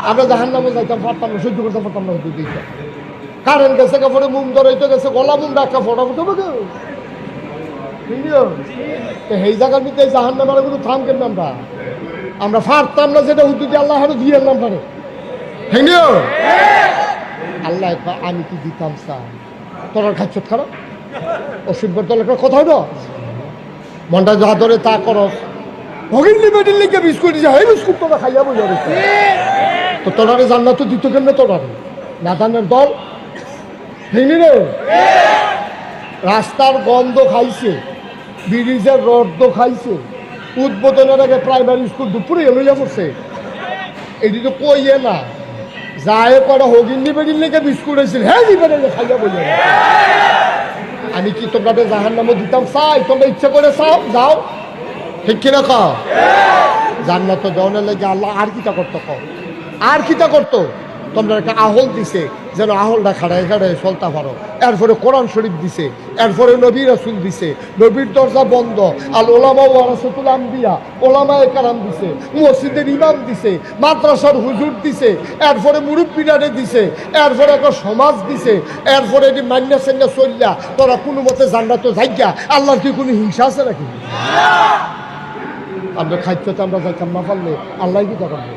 আমরা জাহান্নামে যাইতাম, পারতাম না, সহ্য করতে পারতাম না, হুজুর দিতাম। কারেন্ট গেছে, কাপড়ে মুম ধরাইতে গেছে, গলা মুম ডাকা ফটো ফটো বকে সেই জায়গার মধ্যে জাহান্নামের কোনো থাম কেন আমরা পারতাম না, যেটা হুজুর দিয়ে আল্লাহ আরো দিয়ে আনলাম পারে। আল্লাহ আমি কি দিতাম স্যার, তোর খাচ্ছ খারাপ অসুবিধার তোর একটা কথা হলো মনটা যা ধরে তা করো, ভগিনী বেটির লিখে বিস্কুট দিছে, এই বিস্কুট তোরা খাইয়া বোঝা দিচ্ছে তো তোরারে জান্নাত তো দিত কেন তোরারে নাদানের দল ভেঙে রে। রাস্তার গন্ধ খাইছে, ব্রিজের রড খাইছে, উদ্বোধনের আগে প্রাইমারি স্কুল দুপুরে লইয়া পড়ছে, এটি তো কইয়ে না যায় করা হগিন্নি বেগিন লেগে বিস্কুট হয়েছিল, হ্যাঁ দিবেন খাইয়া বইয়া। আমি কি তোমরা জাহান্নামে দিতাম চাই, তোমরা ইচ্ছা করে চাও যাও, ঠিক কিনা খাও জান্নাত দেওয়ার লেগে আল্লাহ আর কিটা করতো, আর কিটা করতো, তোমরা একটা আহল দিছে যেন আহলটা খাড়ায় খাড়ায় চলতে পারো। এরপরে কোরআন শরীফ দিছে, এরপরে নবী রাসূল দিছে, নবীর দরজা বন্ধ, আল ওলামা ওয়ারাসাতুল আম্বিয়া, ওলামায়ে কেরাম দিছে, মসজিদের ইমাম দিছে, মাদ্রাসার হুজুর দিছে, এরপরে মুরব্বিরারে দিছে, এরপরে একটা সমাজ দিছে, এরপরে এটি মান্না সান্না চললা তোরা কোনো মতে জান্নাতে যাইগা, আল্লাহর কি কোনো হিংসা আছে নাকি? আমরা খাইতে আমরা যাইতাম না পারলে আল্লাহ কি করবে?